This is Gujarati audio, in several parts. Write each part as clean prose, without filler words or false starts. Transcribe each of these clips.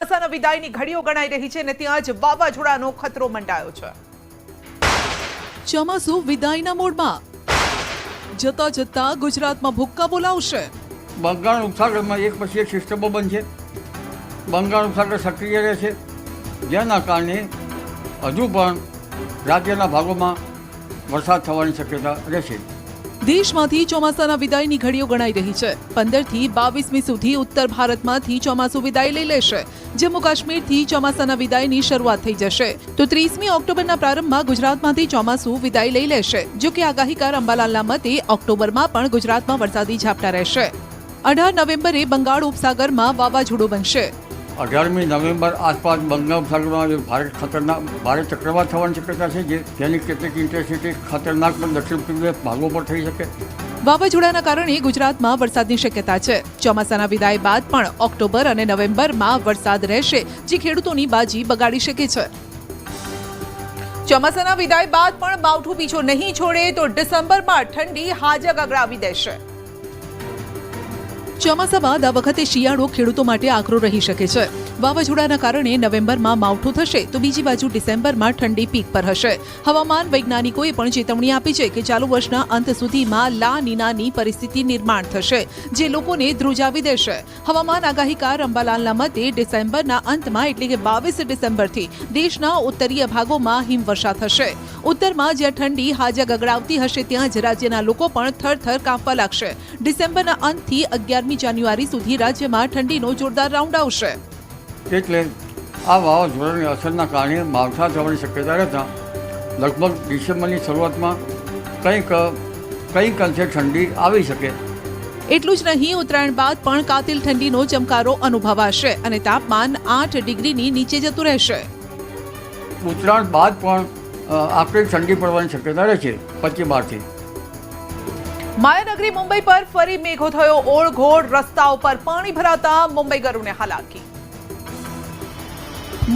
ચોમાસાના વિદાયની ઘડીઓ ગણાઈ રહી છે અને ત્યાં જ વાવાઝોડાનો ખતરો મંડાયો છે। ચોમાસું વિદાયના મોડમાં જતા જતા ગુજરાતમાં ભૂક્કા બોલાવશે। બંગાળ ઉપસાગરમાં એક પછી એક સિસ્ટમો બનશે। બંગાળ ઉપસાગર સક્રિય રહેશે, જેના કારણે હજુ પણ રાજ્યના ભાગોમાં વરસાદ થવાની શક્યતા રહેશે। દેશમાંથી ચોમાસાના વિદાયની ઘડીઓ ગણાઈ રહી છે। 15 થી 22મી સુધી ઉત્તર ભારતમાંથી ચોમાસું વિદાય લઈ લેશે। જમ્મુ કાશ્મીરથી ચોમાસાના વિદાયની શરૂઆત થઈ જશે, તો 30મી ઓક્ટોબરના પ્રારંભમાં ગુજરાતમાંથી ચોમાસું વિદાય લઈ લેશે। જો કે આગાહીકાર અંબાલાલના મતે ઓક્ટોબરમાં પણ ગુજરાતમાં વરસાદી ઝાપટા રહેશે। 18 નવેમ્બરે બંગાળ ઉપસાગરમાં વાવાઝોડું બનશે। 18મી નવેમ્બર આસપાસ બંગાળ ઉપસાગરમાં ભારે ચક્રવાત થવાની શક્યતા છે, જેની કેટલીક ઇન્ટેન્સિટી ખતરનાક પણ દક્ષિણ પૂર્વીય ભાગો પર થઈ શકે। વાવાઝોડાના કારણે ગુજરાતમાં વરસાદની શક્યતા છે। ચોમાસાના વિદાય બાદ પણ ઓક્ટોબર અને નવેમ્બરમાં વરસાદ રહેશે, જે ખેડૂતોની બાજી બગાડી શકે છે। ચોમાસાના વિદાય બાદ પણ માવઠું પીછો નહીં છોડે તો ડિસેમ્બરમાં ઠંડી હાજર ગગડાવી દેશે। ચોમાસા બાદ આ વખતે શિયાળો ખેડૂતો માટે આકરો રહી શકે છે। વાવાઝોડાના કારણે નવેમ્બરમાં માવઠું થશે, તો બીજી બાજુ ડિસેમ્બરમાં ઠંડી પીક પર હશે। હવામાન વૈજ્ઞાનિકોએ પણ ચેતવણી આપી છે કે ચાલુ વર્ષના અંત સુધીમાં લા નીનાની પરિસ્થિતિ નિર્માણ થશે, જે લોકોને ધ્રુજાવી દેશે। હવામાન આગાહીકાર અંબાલાલના મતે ડિસેમ્બરના અંતમાં એટલે કે 22 ડિસેમ્બરથી દેશના ઉત્તરીય ભાગોમાં હિમવર્ષા થશે। ઉત્તરમાં જ્યાં ઠંડી હાજા ગગડાવતી હશે, ત્યાં જ રાજ્યના લોકો પણ થરથર કાંપવા લાગશે। ડિસેમ્બરના અંતથી 11મી જાન્યુઆરી સુધી રાજ્યમાં ઠંડીનો જોરદાર રાઉન્ડ આવશે। એટલે આ વાવાઝોડાની અસરના કારણે માવઠા થવાની શક્યતા રહેતા લગભગ ડિસેમ્બરની શરૂઆતમાં કંઈક અંશે ઠંડી આવી શકે। એટલું જ નહીં, ઉત્તરાયણ બાદ પણ કાતિલ ઠંડીનો ચમકારો અનુભવાશે અને તાપમાન 8 ડિગ્રીની નીચે જતું રહેશે। ઉત્તરાયણ બાદ પણ આકરી ઠંડી પડવાની શક્યતા રહેશે 25-12થી। માયાનગરી મુંબઈ પર ફરી મેઘો થયો ઓળઘોળ। રસ્તાઓ પર પાણી ભરાતા મુંબઈગરોને હાલાકી।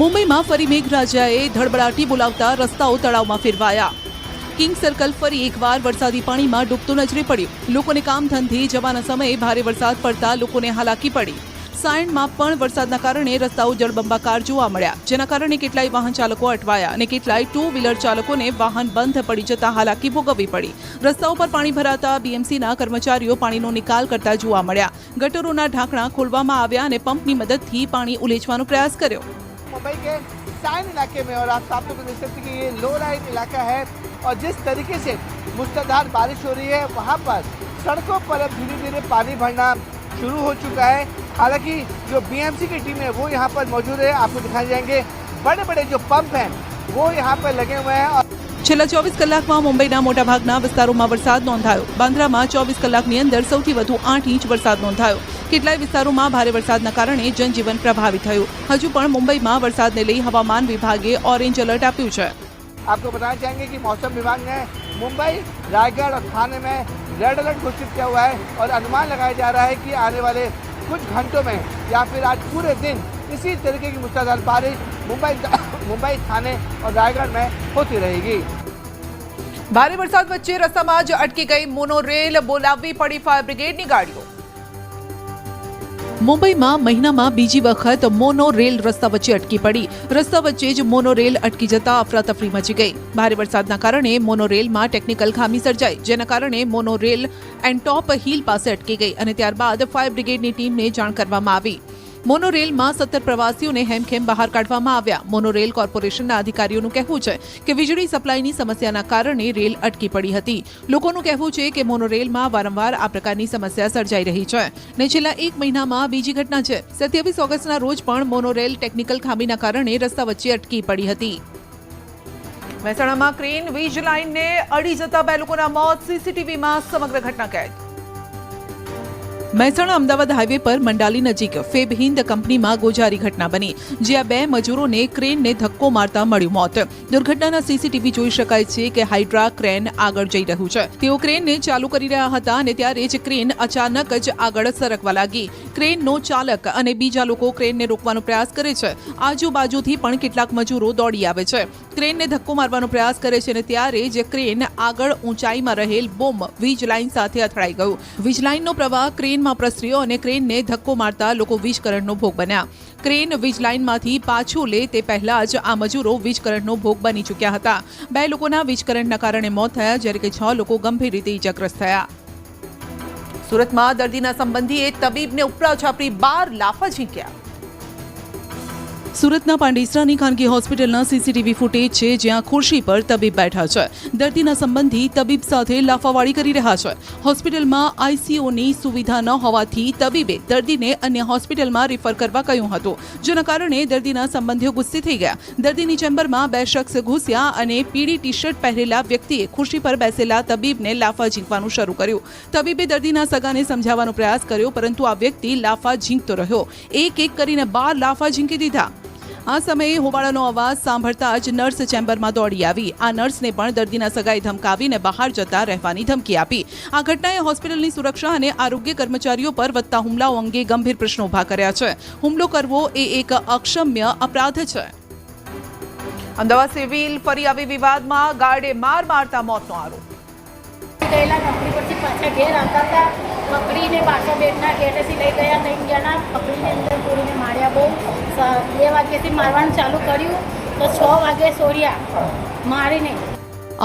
મુંબઈમાં ફરી મેઘરાજાએ ધડબડાટી બોલાવતા રસ્તાઓ તળાવમાં ફેરવાયા। કિંગ સર્કલ ફરી એકવાર વરસાદી પાણીમાં ડૂબતું નજરે પડ્યું। લોકોને કામ ધંધે જવાના સમયે ભારે વરસાદ પડતા લોકોને હાલાકી પડી। સાયણમાં પણ વરસાદના કારણે રસ્તાઓ જળબંબાકાર જોવા મળ્યા, જેના કારણે કેટલાય વાહન ચાલકો અટવાયા અને કેટલાય 2 વ્હીલર ચાલકોને વાહન બંધ પડી જતા હાલાકી ભોગવવી પડી। રસ્તાઓ પર પાણી ભરાતા બીએમસીના કર્મચારીઓ પાણીનો નિકાલ કરતા જોવા મળ્યા। ગટરોના ઢાંકણા ખોલવામાં આવ્યા અને પંપની મદદથી પાણી ઉલેચવાનો प्रयास કર્યો। मुंबई के सायन इलाके में, और आप साफ तौर पर देख सकते हैं कि ये लो लाइन इलाका है और जिस तरीके से मूसलाधार बारिश हो रही है, वहाँ पर सड़कों पर अब धीरे धीरे पानी भरना शुरू हो चुका है। हालांकि जो बीएमसी की टीम है वो यहाँ पर मौजूद है। आपको दिखाए जाएंगे बड़े बड़े जो पंप हैं वो यहाँ पर लगे हुए हैं। છેલ્લા 24 કલાકમાં મુંબઈના મોટાભાગના વિસ્તારોમાં વરસાદ નોંધાયો। બાંદ્રામાં 24 કલાકની અંદર સૌથી વધુ 8 ઇંચ વરસાદ નોંધાયો। કેટલાય વિસ્તારોમાં ભારે વરસાદના કારણે જનજીવન પ્રભાવિત થયું। હજુ પણ મુંબઈમાં વરસાદને લઈ હવામાન વિભાગે ઓરેન્જ એલર્ટ આપ્યું છે। आपको बताना चाहेंगे कि मौसम विभाग ने मुंबई, रायगढ़ और थाने में रेड अलर्ट घोषित किया हुआ है और अनुमान लगाया जा रहा है कि आने वाले कुछ घंटों में या फिर आज पूरे दिन इसी तरीके की मूसलाधार बारिश मुंबई, थाने और रायगढ़ में होती रहेगी। ભારે વરસાદ વચ્ચે રસ્તામાં જ અટકી ગઈ મોનોરેલ। બોલાવવી પડી ફાયર બ્રિગેડની ગાડીઓ। મુંબઈમાં મહિનામાં બીજી વખત મોનો રેલ રસ્તા વચ્ચે અટકી પડી। રસ્તા વચ્ચે જ મોનો રેલ અટકી જતા અફરાતફરી મચી ગઈ। ભારે વરસાદના કારણે મોનો રેલમાં ટેકનિકલ ખામી સર્જાઈ, જેના કારણે મોનો રેલ એન્ટોપ હિલ પાસે અટકી ગઈ અને ત્યારબાદ ફાયર બ્રિગેડની ટીમને જાણ કરવામાં આવી। મોનો રેલમાં 17 પ્રવાસીઓને હેમખેમ બહાર કાઢવામાં આવ્યા। મોનો રેલ કોર્પોરેશનના અધિકારીઓનું કહેવું છે કે વીજળી સપ્લાયની સમસ્યાના કારણે રેલ અટકી પડી હતી। લોકોનું કહેવું છે કે મોનો રેલમાં વારંવાર આ પ્રકારની સમસ્યા સર્જાઈ રહી છે ને છેલ્લા 1 મહિનામાં બીજી ઘટના છે। 27 ઓગસ્ટના રોજ પણ મોનો રેલ ટેકનિકલ ખામીના કારણે રસ્તા વચ્ચે અટકી પડી હતી। મહેસાણામાં ક્રેન વીજ લાઇનને અડી જતા 2 લોકોના મોત। સીસીટીવીમાં સમગ્ર ઘટના કેદ। મહેસાણા અમદાવાદ હાઈવે પર મંડાલી નજીક ફેબ હિન્દ કંપનીમાં ગોજારી ઘટના બની, જ્યાં 2 મજૂરોને ક્રેનને ધક્કો મારતા મળ્યું મોત। દુર્ઘટનાના સીસીટીવી જોઈ શકાય છે કે હાઇડ્રા ક્રેન આગળ જઈ રહ્યું છે। તેઓ ક્રેનને ચાલુ કરી રહ્યા હતા અને ત્યારે જ ક્રેન અચાનક જ આગળ સરકવા લાગી। ક્રેનનો ચાલક અને બીજા લોકો ક્રેનને રોકવાનો પ્રયાસ કરે છે। આજુબાજુથી પણ કેટલાક મજૂરો દોડી આવે છે, ક્રેનને ધક્કો મારવાનો પ્રયાસ કરે છે અને ત્યારે જ ક્રેન આગળ ઊંચાઈમાં રહેલ બોમ્બ વીજ લાઇન સાથે અથડાઈ ગયું। વીજ લાઇનનો પ્રવાહ ક્રેન માં પ્રસર્યો અને ક્રેનને ધક્કો મારતા લોકો વીજ કરંટનો ભોગ બન્યા। ક્રેન વીજ લાઇનમાંથી પાછું લે તે પહેલા જ આ મજૂરો વીજ કરંટનો ભોગ બની ચૂક્યા હતા. 2 લોકોના વીજ કરંટના કારણે મોત થયા, જ્યારે કે 6 લોકો ગંભીર રીતે ઇજાગ્રસ્ત થયા. સુરતમાં દર્દીના સંબંધીએ તબીબને ઉપરા છાપરી 12 લાફા ઝીંક્યા. સુરતના પાંડેસરાની ખાનગી હોસ્પિટલના સીસીટીવી ફૂટેજ છે, જ્યાં ખુરશી પર તબીબ બેઠા છે. દર્દીના સંબંધી તબીબ સાથે લાફાવાળી કરી રહ્યા છે. હોસ્પિટલમાં આઈસીયુની સુવિધા ન હોવાથી તબીબે દર્દીને અન્ય હોસ્પિટલમાં રિફર કરવા કહ્યું હતું, જેના કારણે દર્દીના સંબંધીઓ ગુસ્સે થઈ ગયા. દર્દીની ચેમ્બરમાં 2 શખ્સ ઘૂસ્યા અને પીળી ટી-શર્ટ પહેરેલા વ્યક્તિએ ખુરશી પર બેસેલા તબીબને લાફા ઝીંકવાનું શરૂ કર્યું. તબીબે દર્દીના સગાને સમજાવવાનો પ્રયાસ કર્યો, પરંતુ આ વ્યક્તિ લાફા ઝીંકતો રહ્યો. એક કરીને 12 લાફા ઝીંકી દીધા. આ સમયે હોબાળાનો અવાજ સાંભળતા જ નર્સ ચેમ્બરમાં દોડી આવી. આ નર્સને પણ દર્દીના સગાએ ધમકાવીને બહાર જતા રહેવાની ધમકી આપી. આ ઘટનાએ હોસ્પિટલની સુરક્ષા અને આરોગ્ય કર્મચારીઓ પર વધતા હુમલાઓ અંગે ગંભીર પ્રશ્નો ઊભા કર્યા છે. હુમલો કરવો એ એક અક્ષમ્ય અપરાધ છે. અમદાવાદ સિવિલ ફરી આવી વિવાદમાં ગાર્ડે માર મારતા મોતનો આરોપ. ગયેલા નોકરી પરથી પાછા ઘેર આવતા હતા, પકડીને પાછા બેડના ગેટેથી લઈ ગયા. 3 જણા પકડીને અંદર પૂરીને માર્યા. બહુ 2 વાગ્યાથી મારવાનું ચાલુ કર્યું તો 6 વાગે છોડ્યા મારીને.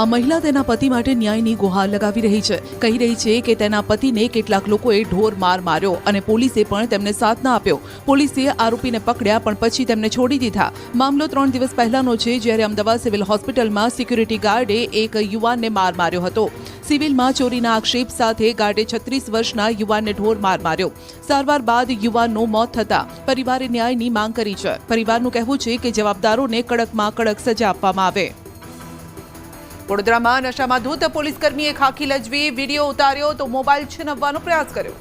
આ મહિલા તેના પતિ માટે ન્યાયની ગુહાર લગાવી રહી છે. કહી રહી છે કે તેના પતિને કેટલાક લોકોએ ઢોર માર માર્યો અને પોલીસે પણ તેમને સાથ ન આપ્યો. પોલીસે આરોપીને પકડ્યા, પણ પછી તેમને છોડી દીધા. મામલો 3 દિવસ પહેલાનો છે, જ્યારે અમદાવાદ સિવિલ હોસ્પિટલમાં સિક્યુરિટી ગાર્ડે એક યુવાનને માર માર્યો હતો. સિવિલમાં ચોરીના આક્ષેપ સાથે ગાર્ડે 36 વર્ષના યુવાનને ઢોર માર માર્યો. સારવાર બાદ યુવાનનું મોત થતા પરિવારે ન્યાયની માંગ કરી છે. પરિવારનું કહેવું છે કે જવાબદારોને કડકમાં કડક સજા આપવામાં આવે. વડોદરામાં નશામાં ધૂત પોલીસકર્મીએ ખાખી લજવી વિડીયો ઉતાર્યો તો મોબાઈલ છીનવવાનો પ્રયાસ કર્યો.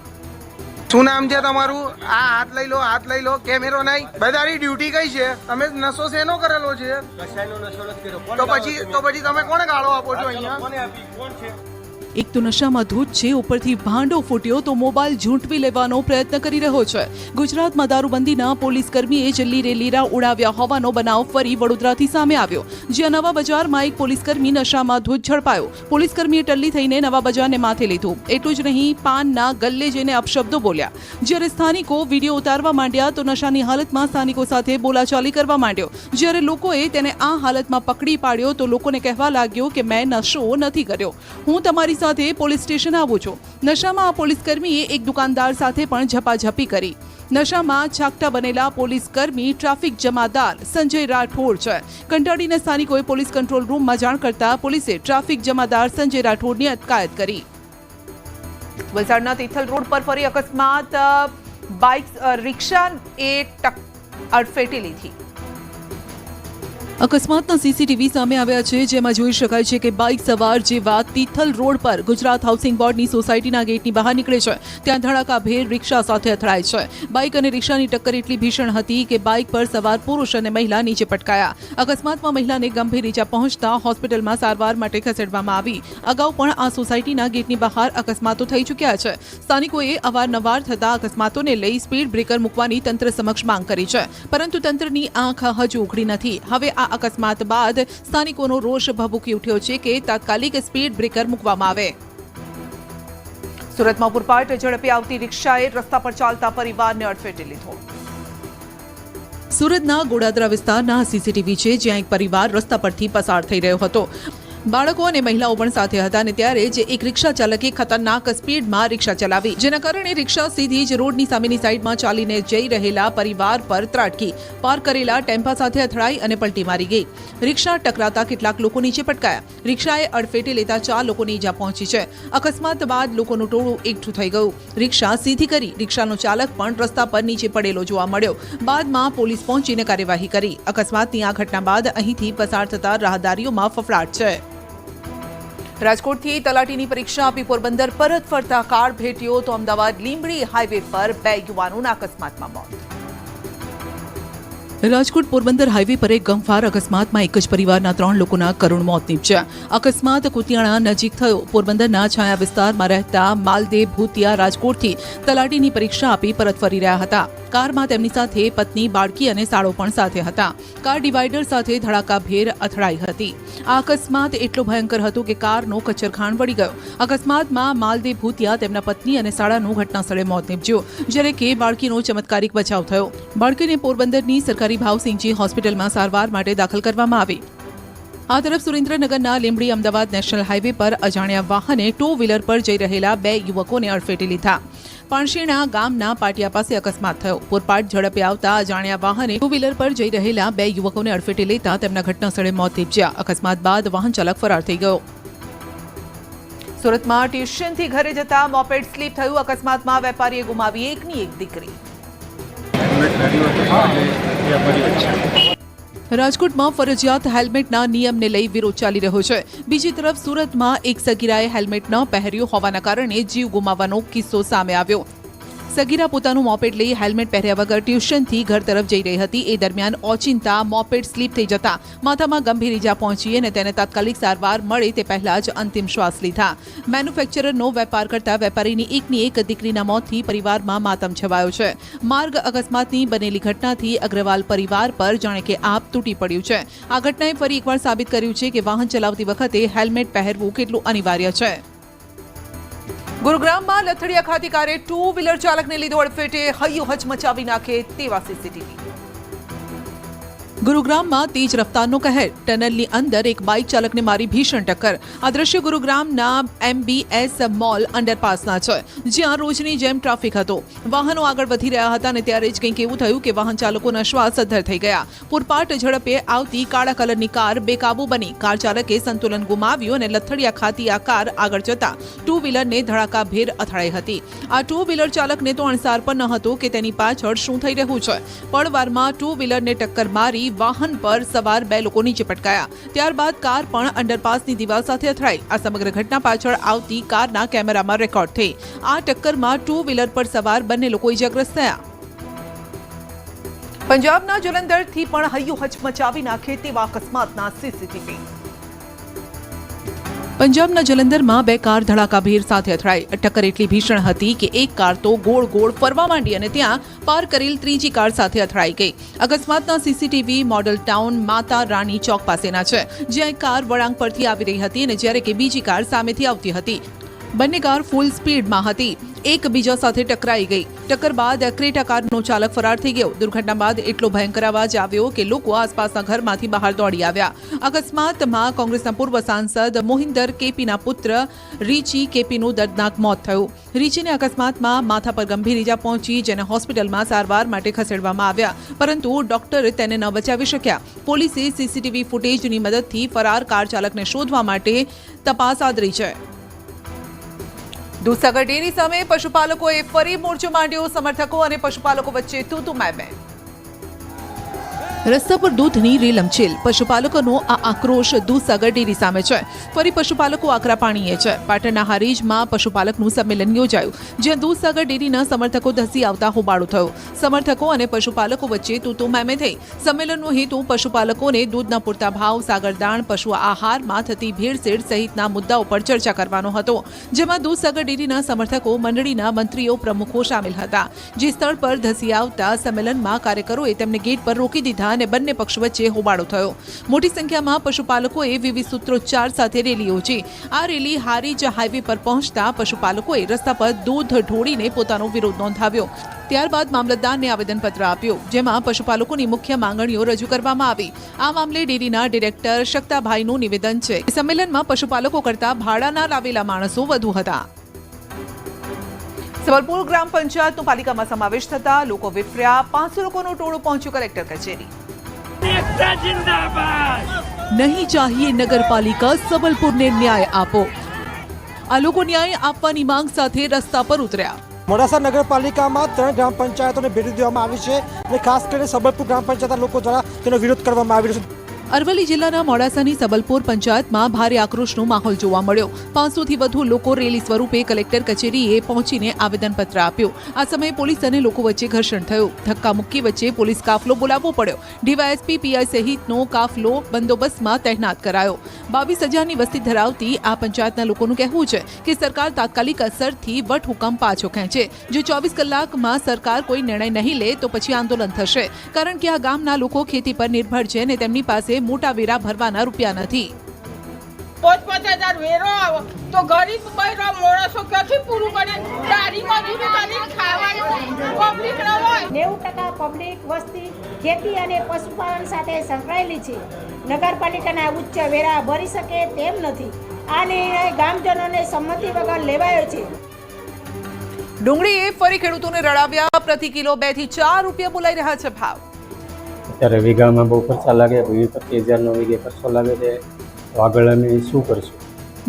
શું નામ છે તમારું? આ હાથ લઈ લો, હાથ લઈ લો. કેમેરો નહીં. બધાની ડ્યુટી કઈ છે? તમે નશો શેનો કરેલો છે? તો પછી તમે કોને ગાળો આપો છો અહીંયા? એક તો નશામાં ધૂત છે, ઉપરથી ભાંડો ફૂટ્યો તો મોબાઈલ ઝૂંટવી લેવાનો પ્રયત્ન કરી રહ્યો છે. ગુજરાતમાં દારૂબંધીના પોલીસકર્મીએ જ લીરેલીરા ઉડાવ્યા હોવાનો બનાવ ફરી વડોદરાથી સામે આવ્યો, જ્યાં નવા બજારમાં એક પોલીસકર્મી નશામાં ધૂત ઝડપાયો. પોલીસકર્મીએ ટલ્લી થઈને નવા બજારને માથે લીધું. એટલું જ નહીં, પાનના ગલ્લે જઈને અપશબ્દો બોલ્યા. જ્યારે સ્થાનિકો વિડીયો ઉતારવા માંડ્યા તો નશાની હાલતમાં સ્થાનિકો સાથે બોલાચાલી કરવા માંડ્યો. જ્યારે લોકોએ તેને આ હાલતમાં પકડી પાડ્યો તો લોકોને કહેવા લાગ્યો કે મેં નશો નથી કર્યો, હું તમારી સાથે પોલીસ સ્ટેશન આવું છું. નશામાં આ પોલીસકર્મીએ એક દુકાનદાર સાથે પણ ઝપાઝપી કરી. નશામાં છાકટા બનેલા પોલીસકર્મી ટ્રાફિક જમાદાર સંજય રાઠોડ છે. કંટાળીને સ્થાનિકોએ પોલીસ કંટ્રોલ રૂમમાં જાણ કરતા પોલીસે ટ્રાફિક જમાદાર સંજય રાઠોડની અટકાયત કરી. વલસાડના તિથલ રોડ પર ફરી અકસ્માત. બાઇક રિક્ષા એ અડફેટે લીધી. અકસ્માતના સીસીટીવી સામે આવ્યા છે, જેમાં જોઈ શકાય છે કે બાઇક સવાર જેવા તિથલ રોડ પર ગુજરાત હાઉસિંગ બોર્ડની સોસાયટીના ગેટની બહાર નીકળે છે, ત્યાં ધડાકાભેર રિક્ષા સાથે અથડાય છે. બાઇક અને રિક્ષાની ટક્કર એટલી ભીષણ હતી કે બાઇક પર સવાર પુરુષ અને મહિલા નીચે પટકાયા. અકસ્માતમાં મહિલાને ગંભીર ઈજા પહોંચતા હોસ્પિટલમાં સારવાર માટે ખસેડવામાં આવી. અગાઉ પણ આ સોસાયટીના ગેટની બહાર અકસ્માતો થઈ ચૂક્યા છે. સ્થાનિકોએ અવારનવાર થતા અકસ્માતોને લઈ સ્પીડ બ્રેકર મૂકવાની તંત્ર સમક્ષ માંગ કરી છે, પરંતુ તંત્રની આંખ હજુ ઉઘડી નથી. હવે આ અકસ્માત બાદ સ્થાનિકોનો રોષ ભભૂકી ઉઠ્યો છે કે તાત્કાલિક સ્પીડ બ્રેકર મૂકવામાં આવે. સુરતમાં પૂરપાટ ઝડપે આવતી રિક્ષાએ રસ્તા પર ચાલતા પરિવારને અડફેટે લીધો. સુરતના ગોડાદરા વિસ્તારના સીસીટીવી છે, જ્યાં એક પરિવાર રસ્તા પરથી પસાર થઈ રહ્યો હતો. બાળકો અને મહિલાઓ પણ સાથે હતા અને ત્યારે જ એક રિક્ષા ચાલકે ખતરનાક સ્પીડમાં રિક્ષા ચલાવી, જેના કારણે રિક્ષા સીધી જ રોડની સામેની સાઈડમાં ચાલીને જઈ રહેલા પરિવાર પર ત્રાટકી. પાર્ક કરેલા ટેમ્પા સાથે અથડાઈ અને પલટી મારી ગઈ. રિક્ષા ટકરાતા કેટલાક લોકો નીચે પટકાયા. રિક્ષાએ અડફેટે લેતા 4 લોકોને ઈજા પહોંચી છે. અકસ્માત બાદ લોકોનું ટોળું એકઠું થઈ ગયું. રિક્ષા સીધી કરી રિક્ષાનો ચાલક પણ રસ્તા પર નીચે પડેલો જોવા મળ્યો. બાદમાં પોલીસ પહોંચીને કાર્યવાહી કરી. અકસ્માતની આ ઘટના બાદ અહીંથી પસાર થતા રાહદારીઓમાં ફફડાટ છે. રાજકોટથી તલાટીની પરીક્ષા આપી પોરબંદર પરત ફરતા કાર ભેટ્યો તો અમદાવાદ લીંબડી હાઈવે પર 2 યુવાનોના અકસ્માતમાં મોત. રાજકોટ પોરબંદર હાઈવે પર એક ગમફાર અકસ્માતમાં એક જ પરિવારના 3 લોકોના કરુણ મોત નીપજ્યા. અકસ્માત કુતિયાણા નજીક થયો. પોરબંદરના છાયા વિસ્તારમાં રહેતા માલદેવ ભૂતિયા રાજકોટથી તલાટીની પરીક્ષા આપી પરત ફરી રહ્યા હતા. કારમાં તેમની સાથે પત્ની, બાળકી અને સાળો પણ સાથે હતા. કાર ડિવાઈડર સાથે ધડાકાભેર અથડાઈ હતી. આ અકસ્માત એટલો ભયંકર હતો કે કારનો કચરખાણ વળી ગયો. અકસ્માતમાં માલદેવ ભૂતિયા, તેમના પત્ની અને સાળાનું ઘટનાસ્થળે મોત નીપજ્યું, જ્યારે કે બાળકીનો ચમત્કારિક બચાવ થયો. બાળકીને પોરબંદરની સરકારી ભાવસિંહજી હોસ્પિટલમાં સારવાર માટે દાખલ કરવામાં આવી. આ તરફ સુરેન્દ્રનગરના લીંબડી અમદાવાદ નેશનલ હાઈવે પર અજાણ્યા વાહને 2 વ્હીલર પર જઈ રહેલા 2 યુવકોને અડફેટે લીધા. પાણશીણા ગામના પાટિયા પાસે અકસ્માત થયો. પૂરપાટ ઝડપે આવતા અજાણ્યા વાહને 2 વ્હીલર પર જઈ રહેલા 2 યુવકોને અડફેટે લેતા તેમના ઘટનાસ્થળે મોત નીપજ્યા. અકસ્માત બાદ વાહન ચાલક ફરાર થઈ ગયો. સુરતમાં ટ્યુશનથી ઘરે જતા મોપેડ સ્લીપ થયું. અકસ્માતમાં વેપારીએ ગુમાવી એકની એક દીકરી. રાજકોટમાં ફરજિયાત હેલ્મેટના નિયમને લઈ વિરોધ ચાલી રહ્યો છે. બીજી તરફ સુરતમાં એક સગીરાએ હેલ્મેટ ન પહેર્યું હોવાના કારણે જીવ ગુમાવવાનો કિસ્સો સામે આવ્યો. સગીરા પોતાનું મોપેડ લઈ હેલ્મેટ પહેર્યા વગર ટ્યુશનથી ઘર તરફ જઈ રહી હતી. એ દરમિયાન ઓચિંતા મોપેડ સ્લીપ થઈ જતા માથામાં ગંભીર ઈજા પહોંચી અને તેને તાત્કાલિક સારવાર મળે તે પહેલા જ અંતિમ શ્વાસ લીધા. મેન્યુફેક્ચરરનો વેપાર કરતા વેપારીની એકની એક દીકરીના મોતથી પરિવારમાં માતમ છવાયો છે. માર્ગ અકસ્માતની બનેલી ઘટનાથી અગ્રવાલ પરિવાર પર જાણે કે આપ તૂટી પડ્યું છે. આ ઘટનાએ ફરી એકવાર સાબિત કર્યું છે કે વાહન ચલાવતી વખતે હેલ્મેટ પહેરવું કેટલું અનિવાર્ય છે. ગુરુગ્રામમાં લથડિયા ખાતે કારે 2 વ્હીલર ચાલકને લીધો અડફેટે. હૈયો હચમચાવી નાખે તેવા સીસીટીવી. ગુરુગ્રામમાં તેજ રફતારનો કહેર. ટનલની અંદર એક બાઇક ચાલકને મારી ભીષણ ટક્કર. આ દ્રશ્ય ગુરુગ્રામના MBS મોલ અંડરપાસના છે, જ્યાં રોજની જેમ ટ્રાફિક હતો. વાહનો આગળ વધી રહ્યા હતા અને ત્યારે જ કંઈક એવું થયું કે વાહન ચાલકોના શ્વાસ અદ્ધર થઈ ગયા. પૂરપાટ ઝડપે આવતી કાળા કલરની કાર બેકાબુ બની. કાર ચાલકે સંતુલન ગુમાવ્યું અને લથડિયા ખાતી આ કાર આગળ જતા 2 વ્હીલરને ધડાકાભેર અથડાઈ હતી. આ 2 વ્હીલર ચાલકને તો અણસાર પણ ન હતો કે તેની પાછળ શું થઈ રહ્યું છે. પળવારમાં 2 વ્હીલરને ટક્કર મારી વાહન પર સવાર 2 લોકો નીચે પટકાયા. ત્યારબાદ કાર પણ અંડરપાસની દિવાલ સાથે અથડાઈ. આ સમગ્ર ઘટના પાછળ આવતી કારના કેમેરામાં રેકોર્ડ થઈ. આ ટક્કરમાં 2 વ્હીલર પર સવાર બંને લોકો ઇજાગ્રસ્ત થયા. પંજાબના જલંધરથી પણ હૈયો હચમચાવી નાખે તેવા અકસ્માતના સીસીટીવી. પંજાબના જલંધરમાં 2 કાર ધડાકાભેર સાથે અથડાઈ. ટક્કર એટલી ભીષણ હતી કે એક કાર તો ગોળ ગોળ ફરવા માંડી અને ત્યાં પાર કરેલ ત્રીજી કાર સાથે અથડાઈ ગઈ. અકસ્માતના સીસીટીવી મોડલ ટાઉન માતા રાણી ચોક પાસેના છે, જ્યાં એક કાર વળાંક પરથી આવી રહી હતી અને જ્યારે કે બીજી કાર સામેથી આવતી હતી. બંને કાર ફૂલ સ્પીડમાં હતી. એકબીજા સાથે ટકરાઈ ગઈ. ટક્કર બાદ ક્રેટા કારનો ચાલક ફરાર થઈ ગયો. દુર્ઘટના બાદ એટલો ભયંકર અવાજ આવ્યો કે લોકો આસપાસના ઘરમાંથી બહાર દોડી આવ્યા. અકસ્માતમાં કોંગ્રેસના પૂર્વ સાંસદ મોહિન્દર કેપીના પુત્ર રીચી કેપીનું દર્દનાક મોત થયું. રીચીને અકસ્માતમાં માથા પર ગંભીર ઈજા પહોંચી, જેને હોસ્પિટલમાં સારવાર માટે ખસેડવામાં આવ્યા, પરંતુ ડોક્ટરે તેને ન બચાવી શક્યા. પોલીસે સીસીટીવી ફૂટેજની મદદથી ફરાર કાર ચાલકને શોધવા માટે તપાસ આદરી છે. દૂધસાગર ડેરી સામે પશુપાલકોએ ફરી મોરચો માંડ્યો. સમર્થકો અને પશુપાલકો વચ્ચે તું મેં. રસ્તા પર દૂધની રેલમછેલ. પશુપાલકોનો આ આક્રોશ દૂધસાગર ડેરી સામે છે. ફરી પશુપાલકો આકરા પાણીએ છે. પાટણના હારીજમાં પશુપાલકનું સંમેલન યોજાયું, જ્યાં દૂધસાગર ડેરીના સમર્થકો ધસી આવતા હોબાળો થયો. સમર્થકો અને પશુપાલકો વચ્ચે તું મેં થઈ. સંમેલનનો હેતુ પશુપાલકોને દૂધના પૂરતા ભાવ, સાગરદાણ, પશુ આહારમાં થતી ભેળસેળ સહિતના મુદ્દાઓ પર ચર્ચા કરવાનો હતો, જેમાં દૂધસાગર ડેરીના સમર્થકો, મંડળીના મંત્રીઓ, પ્રમુખો સામેલ હતા. જે સ્થળ પર ધસી આવતા સંમેલનમાં કાર્યકરોએ તેમને ગેટ પર રોકી દીધા અને બંને પક્ષ વચ્ચે હોબાળો થયો. મોટી સંખ્યામાં પશુપાલકોએ વિવિધ સૂત્રોચ્ચાર સાથે રેલી યોજી. આ રેલી હારીજ હાઈવે પર પહોંચતા પશુપાલકોએ રસ્તા પર દૂધ ઢોળીને પોતાનો વિરોધ નોંધાવ્યો. ત્યારબાદ મામલતદારને આવેદનપત્ર આપ્યું, જેમાં પશુપાલકોની મુખ્ય માંગણીઓ રજૂ કરવામાં આવી. આ મામલે ડેરીના ડિરેક્ટર શક્તાભાઈનું નિવેદન છે. સંમેલનમાં પશુપાલકો કરતા ભાડાના લાવેલા માણસો વધુ હતા. સબલપુર ગ્રામ પંચાયતનો પાલિકામાં સમાવેશ થતા લોકો વિફર્યા. 500 લોકોનું ટોળું પહોંચ્યું કલેક્ટર કચેરી. નહીં ચાહીએ નગરપાલિકા, સબલપુરને ન્યાય આપો. આ લોકો ન્યાય આપવાની માંગ સાથે રસ્તા પર ઉતર્યા. મોડાસા નગરપાલિકામાં 3 ગ્રામ પંચાયતોને ભેટી દેવામાં આવી છે અને ખાસ કરીને સબલપુર ગ્રામ પંચાયતના લોકો દ્વારા તેનો વિરોધ કરવામાં આવી રહ્યો છે. અરવલ્લી જિલ્લાના મોડાસાની સબલપુર પંચાયતમાં ભારે આક્રોશનો માહોલ જોવા મળ્યો. 500થી વધુ લોકો રેલી સ્વરૂપે કલેક્ટર કચેરીએ પહોંચીને આવેદનપત્ર આપ્યું. આ સમયે પોલીસ અને લોકો વચ્ચે ઘર્ષણ થયું. ધક્કામુક્કી વચ્ચે પોલીસ કાફલો બોલાવવો પડ્યો. ડીવાયએસપી પીઆઈ સહિતનો કાફલો બંદોબસ્તમાં તહેનાત કરાયો. 22,000ની વસ્તી ધરાવતી આ પંચાયતના લોકોનું કહેવું છે કે સરકાર તાત્કાલિક અસરથી વટહુકમ પાછો ખેંચે. જો 24 કલાકમાં સરકાર કોઈ નિર્ણય નહીં લે તો પછી આંદોલન થશે. કારણ કે આ ગામના લોકો ખેતી પર નિર્ભર છે અને તેમની પાસે મોટા વેરા ભરવાના રૂપિયા નથી. 5,000 વેરો આવો તો ગરીબ બૈરો માણસો ક્યાંથી પૂરું કરે? દારી મજૂરી કરીને ખાવાનું પબ્લિક ન હોય. 90% પબ્લિક વસ્તી ખેતી અને પશુપાલન સાથે સંકળાયેલી છે. નગરપાલિકાના ઉચ્ચ વેરા ભરી શકે તેમ નથી. આ નિર્ણય ગામજનોને સંમતિ વગર લેવાયો છે. ડુંગળીએ ફરી ખેડૂતોને રડાવ્યા. પ્રતિ કિલો 2 થી 4 રૂપિયા બોલાઈ રહ્યા છે ભાવ. અત્યારે વીઘામાં બહુ ખર્ચા લાગે, 25,000નો વીઘે ખર્ચો લાગે છે. તો આગળ અમે શું કરશું?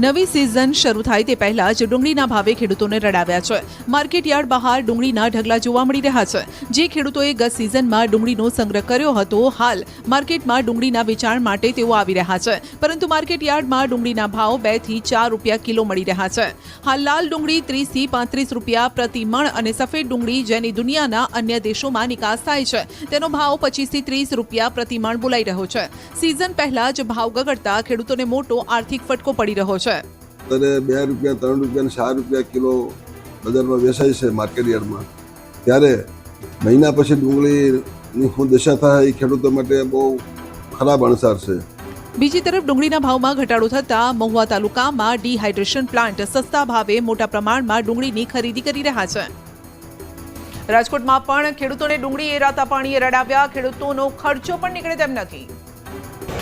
નવી સિઝન શરૂ થાય તે પહેલા જ ડુંગળીના ભાવે ખેડૂતોને રડાવ્યા છે. માર્કેટ યાર્ડ બહાર ડુંગળીના ઢગલા જોવા મળી રહ્યા છે. જે ખેડૂતોએ ગત સિઝનમાં ડુંગળીનો સંગ્રહ કર્યો હતો, હાલ માર્કેટમાં ડુંગળીના વેચાણ માટે તેઓ આવી રહ્યા છે. પરંતુ માર્કેટ યાર્ડમાં ડુંગળીના ભાવ 2 થી 4 રૂપિયા કિલો મળી રહ્યા છે. હાલ લાલ ડુંગળી 30 થી 35 રૂપિયા પ્રતિ મણ અને સફેદ ડુંગળી જેની દુનિયાના અન્ય દેશોમાં નિકાસ થાય છે તેનો ભાવ 25 થી 30 રૂપિયા પ્રતિ મણ બોલાઈ રહ્યો છે. સિઝન પહેલા જ ભાવ ગગડતા ખેડૂતોને મોટો આર્થિક ફટકો પડી રહ્યો છે. અત્યારે 2 રૂપિયા 3 રૂપિયા અને 4 રૂપિયા કિલો બજારમાં વેચાય છે માર્કેટ યાર્ડમાં. ત્યારે મહિના પછી ડુંગળીની શું દશા થાય એ ખેડૂતો માટે બહુ ખરાબ અણસાર છે. બીજી તરફ ડુંગળીના ભાવમાં ઘટાડો થતાં મહુવા તાલુકામાં ડિહાઇડ્રેશન પ્લાન્ટ સસ્તા ભાવે મોટા પ્રમાણમાં ડુંગળીની ખરીદી કરી રહ્યા છે. રાજકોટમાં પણ ખેડૂતોને ડુંગળી એરાતા પાણીએ રડાવ્યા. ખેડૂતોનો ખર્ચો પણ નીકળે તેમ નથી.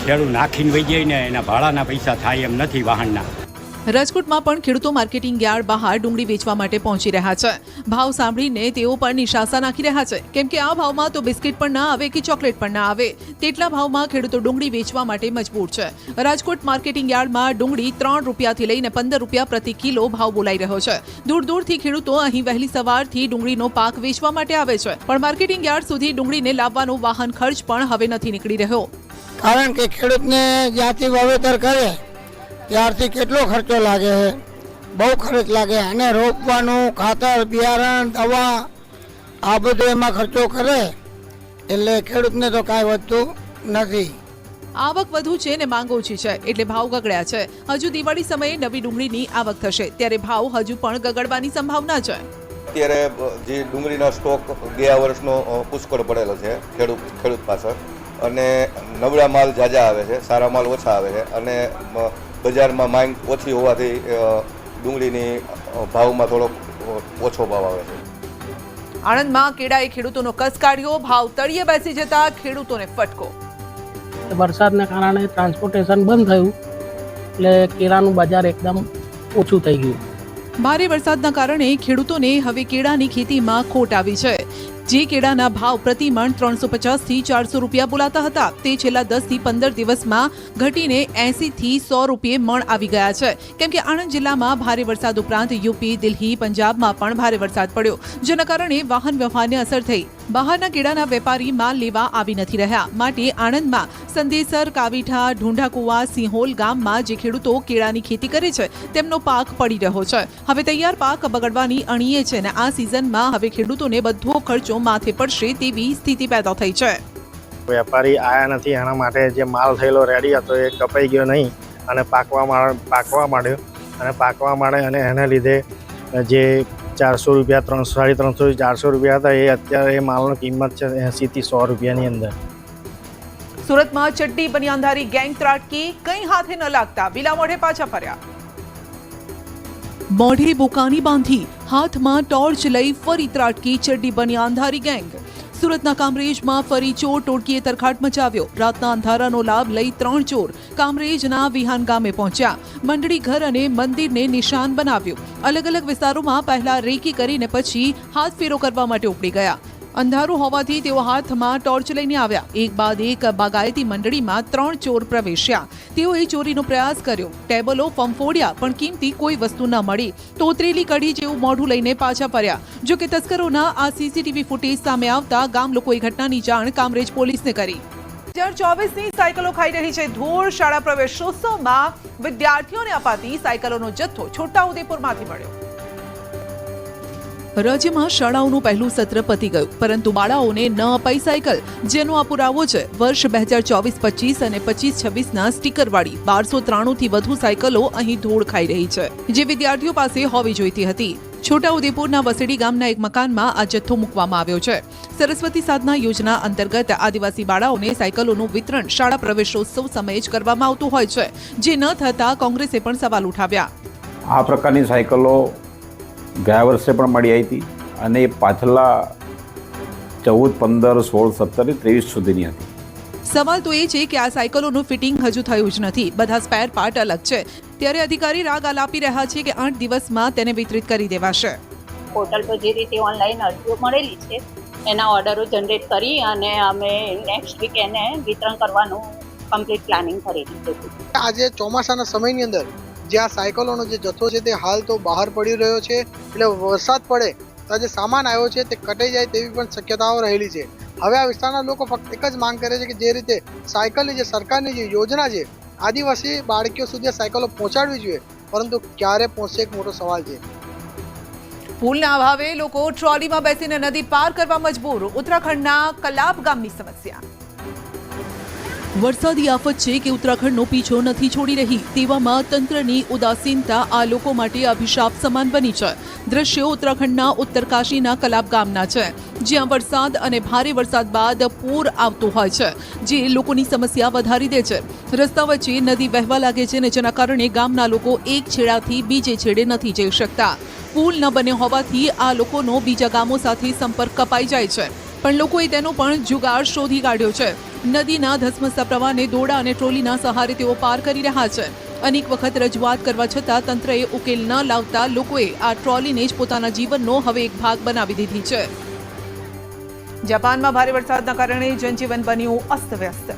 ખેડૂત નાખીને વહી જાય ને એના ભાડાના પૈસા થાય એમ નથી વાહનના. રાજકોટમાં પણ ખેડૂતો માર્કેટિંગ યાર્ડ બહાર ડુંગળી વેચવા માટે પહોંચી રહ્યા છે. ભાવ સાંભળીને તેઓ પણ નિશાસા નાખી રહ્યા છે. કેમ કે આ ભાવમાં તો બિસ્કિટ પણ ના આવે કે ચોકલેટ પણ ના આવે. તેટલા ભાવમાં ખેડૂતો ડુંગળી વેચવા માટે મજબૂર છે. રાજકોટ માર્કેટિંગ યાર્ડમાં ડુંગળી 3 રૂપિયાથી લઈને 15 રૂપિયા પ્રતિ કિલો ભાવ બોલાઈ રહ્યો છે. દૂર દૂરથી ખેડૂતો અહીં વહેલી સવારથી ડુંગળીનો પાક વેચવા માટે આવે છે. પણ માર્કેટિંગ યાર્ડ સુધી ડુંગળીને લાવવાનો વાહન ખર્ચ પણ હવે નથી નીકળી રહ્યો. કારણ કે ખેડૂતને જ્યાંથી વાવેતર કરે ત્યારથી કેટલો ખર્ચો લાગે છે, બહુ ખર્ચ લાગે. અને રોપવાનું, ખાતર, બિયારણ, દવા આ બધું એમાં ખર્ચો કરે એટલે ખેડૂતને તો કાંઈ વધતું નથી. આવક વધુ છે ને માંગ ઓછી છે એટલે ભાવ ગગડ્યા છે. હજુ દિવાળી સમયે નવી ડુંગળીની આવક થશે ત્યારે ભાવ હજુ પણ ગગડવાની સંભાવના છે. અત્યારે જે ડુંગળીનો સ્ટોક ગયા વર્ષનો પુષ્કળ પડેલો છે ખેડૂત પાસે, અને નબળા માલ ઝાઝા આવે છે, સારા માલ ઓછા આવે છે, અને બજારમાં માંગ ઓછી હોવાથી ડુંગળીની ભાવમાં થોડોક ઓછો ભાવ આવે છે. આણંદમાં કેળાએ ખેડૂતોનો કસ કાઢ્યો. ભાવ તળિયે બેસી જતા ખેડૂતોને ફટકો. વરસાદના કારણે ટ્રાન્સપોર્ટેશન બંધ થયું એટલે કેળાનું બજાર એકદમ ઓછું થઈ ગયું. ભારે વરસાદના કારણે ખેડૂતોને હવે કેળાની ખેતીમાં ખોટ આવી છે. જે કેળાના ભાવ પ્રતિ મણ 350 થી 400 રૂપિયા બોલાતા હતા તે છેલ્લા 10 થી 15 દિવસમાં ઘટીને 80 થી 100 રૂપિયે મણ આવી ગયા છે. કેમ કે આણંદ જિલ્લામાં ભારે વરસાદ ઉપરાંત યુપી, દિલ્હી, પંજાબમાં પણ ભારે વરસાદ પડ્યો, જેના કારણે વાહન વ્યવહારને અસર થઈ. બહારના કેળાના વેપારી માલ લેવા આવી નથી રહ્યા. માટે આણંદમાં સંદેસર, કાવીઠા, ઢુંઢાકુવા, સિંહોલ ગામમાં જે ખેડૂતો કેળાની ખેતી કરે છે તેમનો પાક પડી રહ્યો છે. હવે તૈયાર પાક બગડવાની અણીએ છે અને આ સિઝનમાં હવે ખેડૂતોને બધો ખર્ચો માથે પડશે તેવી સ્થિતિ પેદા થઈ છે. વેપારી આયા નથી, એના માટે જે માલ થયેલો રેડી હતો એ કપાઈ ગયો નહીં અને પાકવા માંડ્યો અને એના લીધે જે 400 રૂપિયા, 350, 400 રૂપિયા હતા એ અત્યારે એ માલની કિંમત છે 80 થી 100 રૂપિયાની અંદર. સુરતમાં ચડ્ડી બનિયાનધારી ગેંગ ત્રાટકી. કંઈ હાથે ન લાગતા બીલા મોઢે પાછા ફર્યા. મોઢે બોકાની બાંધી, હાથમાં ટોર્ચ લઈ ફરી ત્રાટકી ચડ્ડી બનિયાનધારી ગેંગ. સુરતના કામરેજમાં ફરી ચોર ટોળકીએ તરખાટ મચાવ્યો. રાતના અંધારાનો લાભ લઈ 3 ચોર કામરેજના વિહાન ગામે પહોંચ્યા. મંડળી ઘર અને મંદિરને નિશાન બનાવ્યું. અલગ અલગ વિસ્તારોમાં પહેલા રેકી કરીને પછી હાથ ફેરો કરવા માટે ઉપડી ગયા. અંધારું હોવાથી તેઓ હાથમાં ટોર્ચ લઈને આવ્યા. એક બાદ એક બાગાયતી મંડળીમાં 3 ચોર પ્રવેશ્યા. તેઓએ ચોરીનો પ્રયાસ કર્યો. ટેબલો ફંફોડ્યા પણ કિંમતી કોઈ વસ્તુ ન મળી. તોતરેલી કઢી જેવું મોઢું લઈને પાછા ફર્યા. જો કે તસ્કરોના આ સીસીટીવી ફૂટેજ સામે આવતા ગામ લોકોએ ઘટનાની જાણ કામરેજ પોલીસને કરી. 2024ની સાયકલો ખાઈ રહી છે ધૂળ. શાળા પ્રવેશોત્સવમાં વિદ્યાર્થીઓને અપાતી સાયકલોનો જથ્થો છોટાઉદેપુરમાંથી મળ્યો. રાજ્યમાં શાળાઓનું પહેલું સત્ર પતી ગયું, પરંતુ બાળાઓને ન અપાઈ સાયકલ, જેનો આ પુરાવો છે વર્ષ 2024-25 અને 25-26ના સ્ટીકરવાળી 1293થી વધુ સાયકલો અહીં ધૂળ ખાઈ રહી છે, જે વિદ્યાર્થીઓ પાસે હોવી જોઈતી હતી. છોટાઉદેપુરના વસેડી ગામના એક મકાનમાં આ જથ્થો મૂકવામાં આવ્યો છે. સરસ્વતી સાધના યોજના અંતર્ગત આદિવાસી બાળાઓને સાયકલોનું વિતરણ શાળા પ્રવેશોત્સવ સમયે જ કરવામાં આવતું હોય છે, જે ન થતાં કોંગ્રેસે પણ સવાલ ઉઠાવ્યા. આ પ્રકારની સાયકલો ગયા વર્ષે પણ મળી આવી હતી અને પાછલા 14, 15, 16, 17, 23 સુધીની હતી. સવાલ તો એ છે કે આ સાયકલોનું ફિટિંગ હજુ થયું જ નથી. બધા સ્પેર પાર્ટ અલગ છે. ત્યારે અધિકારી રાગ આલાપી રહ્યા છે કે 8 દિવસમાં તેને વિતરિત કરી દેવાશે. પોર્ટલ પર જે રીતે ઓનલાઈન અરજીઓ મળેલી છે એના ઓર્ડરો જનરેટ કરી અને અમે નેક્સ્ટ વીક એને વિતરણ કરવાનું કમ્પ્લીટ પ્લાનિંગ કરેલી છે. આજે ચોમાસાના સમયની અંદર જે આ સાયકલોનો જે જથ્થો છે તે હાલ તો બહાર પડી રહ્યો છે, એટલે વરસાદ પડે તો જે સામાન આવ્યો છે તે કટાઈ જાય તેવી પણ શક્યતાઓ રહેલી છે. હવે આ વિસ્તારના લોકો ફક્ત એક જ માંગ કરે છે કે જે રીતે સાયકલની જે સરકારની જે યોજના છે આદિવાસી બાળકીઓ સુધી સાયકલો પહોંચાડવી જોઈએ, પરંતુ ક્યારે પહોંચશે એક મોટો સવાલ છે. પુલના અભાવે લોકો ટ્રોલીમાં બેસીને નદી પાર કરવા મજબૂર. ઉત્તરાખંડના કલાપ ગામની સમસ્યા. વરસાદી આફત છે કે ઉત્તરાખંડનો પીછો નથી છોડી રહી. તેવામાં તંત્રની ઉદાસીનતા આ લોકો માટે અભિશાપ સમાન બની છે. દ્રશ્યો ઉત્તરાખંડના ઉત્તરકાશીના કલાપ ગામના છે, જ્યાં વરસાદ અને ભારે વરસાદ બાદ પૂર આવતો હોય છે, જે લોકોની સમસ્યા વધારી દે છે. રસ્તા વચ્ચે નદી વહેવા લાગે છે અને જેના કારણે ગામના લોકો એક છેડાથી બીજે છેડે નથી જઈ શકતા. પુલ ન બન્યો હોવાથી આ લોકોનો બીજા ગામો સાથે સંપર્ક કપાઈ જાય છે, પણ લોકોએ તેનો પણ જુગાડ શોધી કાઢ્યો છે. નદીના ધસમસતા પ્રવાહને દોરડા અને ટ્રોલીના સહારે તેઓ પાર કરી રહ્યા છે. અનેક વખત રજૂઆત કરવા છતાં તંત્રએ ઉકેલ ન લાવતા લોકોએ આ ટ્રોલીને જ પોતાના જીવનનો હવે એક ભાગ બનાવી દીધી છે. જાપાનમાં ભારે વરસાદના કારણે જનજીવન બન્યું અસ્તવ્યસ્ત.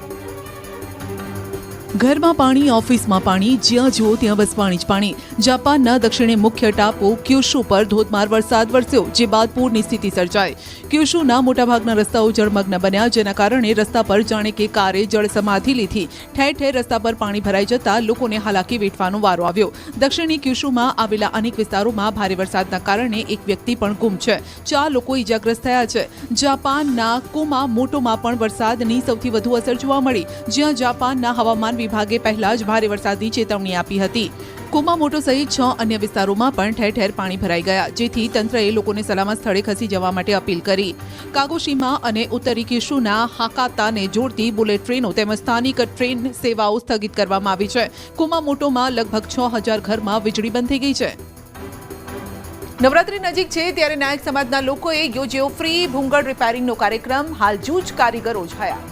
ઘરમાં પાણી, ઓફિસમાં પાણી, જ્યાં જુઓ ત્યાં બસ પાણી જ પાણી. જાપાનના દક્ષિણે મુખ્ય ટાપુ ક્યુશુ પર ધોધમાર વરસાદ વરસ્યો, જે બાદ પૂરની સ્થિતિ સર્જાઈ. ક્યુશુના મોટાભાગના રસ્તાઓ જળમગ્ન બન્યા, જેના કારણે રસ્તા પર જાણે કે કારે જળ સમાધિ લીધી. ઠેર ઠેર રસ્તા પર પાણી ભરાઈ જતા લોકોને હાલાકી વેઠવાનો વારો આવ્યો. દક્ષિણી ક્યુશુમાં આવેલા અનેક વિસ્તારોમાં ભારે વરસાદના કારણે એક વ્યક્તિ પણ ગુમ છે. 4 લોકો ઇજાગ્રસ્ત થયા છે. જાપાનના કુમામોટોમાં પણ વરસાદની સૌથી વધુ અસર જોવા મળી, જ્યાં જાપાનના હવામાન વિભાગે પહેલા જ ભારે વરસાદની ચેતવણી આપી હતી. કુમામોટો સહિત 6 અન્ય વિસ્તારોમાં પણ ઠેર ઠેર પાણી ભરાઈ ગયા, જેથી તંત્રએ લોકોને સલામત સ્થળે ખસી જવા માટે અપીલ કરી. કાગોશીમા અને ઉત્તરી ક્યુશુના હાકાતાને જોડતી બુલેટ ટ્રેનો તેમજ સ્થાનિક ટ્રેન સેવાઓ સ્થગિત કરવામાં આવી છે. કુમામોટોમાં લગભગ 6000 ઘરમાં વીજળી બંધ થઈ ગઈ છે. નવરાત્રી નજીક છે ત્યારે નાયક સમાજના લોકોએ યોજ્યો ફ્રી ભૂંગળ રિપેરિંગનો કાર્યક્રમ. હાલ જૂજ કારીગરો છાયા.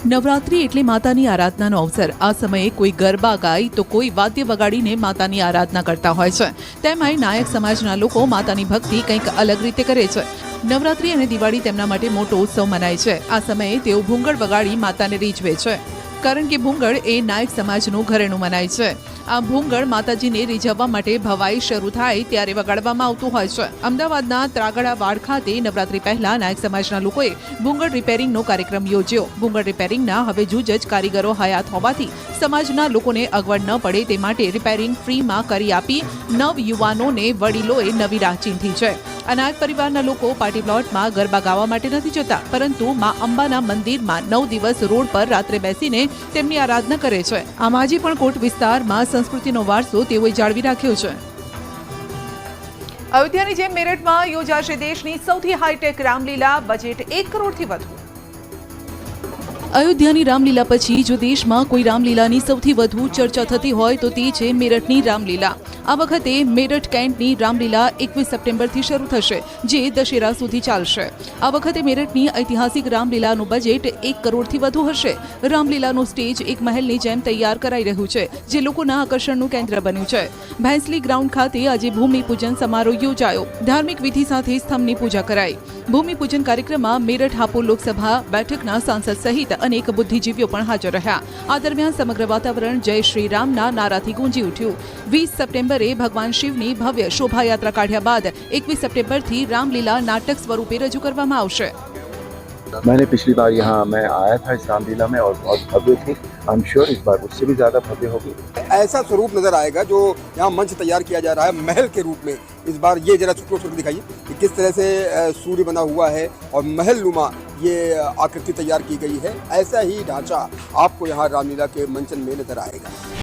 નવરાત્રી એટલે માતાની આરાધનાનો અવસર. આ સમયે કોઈ ગરબા ગાય તો કોઈ વાદ્ય વગાડીને માતાની આરાધના કરતા હોય છે. તેમાંય નાયક સમાજના લોકો માતાની ભક્તિ કંઈક અલગ રીતે કરે છે. નવરાત્રી અને દિવાળી તેમના માટે મોટો ઉત્સવ મનાય છે. આ સમયે તેઓ ભૂંગળ વગાડી માતાને રીઝવે છે, કારણ કે ભૂંગળ એ નાયક સમાજનું ઘરેણું મનાય છે. આ ભૂંગળ માતાજીને રીઝવવા માટે ભવાઈ શરૂ થાય ત્યારે વગાડવામાં આવતું હોય છે. અમદાવાદના ત્રાગડાવાડ ખાતે નવરાત્રી પહેલા નાયક સમાજના લોકોએ ભૂંગળ રિપેરિંગનો કાર્યક્રમ યોજ્યો. ભૂંગળ રિપેરિંગના હવે જૂજ કારીગરો હયાત હોવાથી સમાજના લોકોને અગવડ ન પડે તે માટે રિપેરિંગ ફ્રીમાં કરી આપી નવ યુવાનોને વડીલોએ નવી રાહ ચીંધી છે. અનાયક પરિવારના લોકો પાર્ટી પ્લોટમાં ગરબા ગાવા માટે નથી જતા, પરંતુ મા અંબાના મંદિરમાં 9 દિવસ રોડ પર રાત્રે બેસીને તેમની આરાધના કરે છે. આમ આજે પણ કોટ વિસ્તારમાં સંસ્કૃતિનો વારસો તેઓએ જાળવી રાખ્યો છે. અયોધ્યાની જેમ મેરઠમાં યોજાશે દેશની સૌથી હાઈટેક રામલીલા. બજેટ 1 કરોડથી વધુ. અયોધ્યાની રામલીલા પછી જો દેશમાં કોઈ રામલીલાની સૌથી વધુ ચર્ચા થતી હોય તો તે છે મેરઠની રામલીલા. આ વખતે મેરઠ કેન્ટની રામલીલા 21 સપ્ટેમ્બરથી શરૂ થશે, જે દશેરા સુધી ચાલશે. આ વખતે મેરઠની ઐતિહાસિક રામલીલાનું બજેટ 1 કરોડથી વધુ હશે. રામલીલાનું સ્ટેજ એક મહેલની જેમ તૈયાર કરાઈ રહ્યું છે, જે લોકોના આકર્ષણનું કેન્દ્ર બન્યું છે. ભેંસલી ગ્રાઉન્ડ ખાતે આજે ભૂમિપૂજન સમારોહ યોજાયો. ધાર્મિક વિધિ સાથે સ્તંભની પૂજા કરાઈ. ભૂમિપૂજન કાર્યક્રમમાં મેરઠ હાપુર લોકસભા બેઠકના સાંસદ સહિત અનેક બુદ્ધિજીવીઓ પણ હાજર રહ્યા. આ દરમિયાન સમગ્ર વાતાવરણ જય શ્રી રામના નારાથી ગુંજી ઉઠ્યું. 20 સપ્ટેમ્બરે ભગવાન શિવની ભવ્ય શોભાયાત્રા કાઢ્યા બાદ 21 સપ્ટેમ્બરથી રામલીલા નાટક સ્વરૂપે રજૂ કરવામાં આવશે. मैंने पिछली बार यहाँ मैं आया था इस रामलीला में और बहुत भव्य थी। आई एम श्योर इस बार उससे भी ज़्यादा भव्य होगी। ऐसा स्वरूप नजर आएगा जो यहाँ मंच तैयार किया जा रहा है महल के रूप में। इस बार ये जरा सूक्ष्म दिखाइए कि किस तरह से सूर्य बना हुआ है और महल नुमा ये आकृति तैयार की गई है। ऐसा ही ढांचा आपको यहाँ रामलीला के मंचन में नजर आएगा।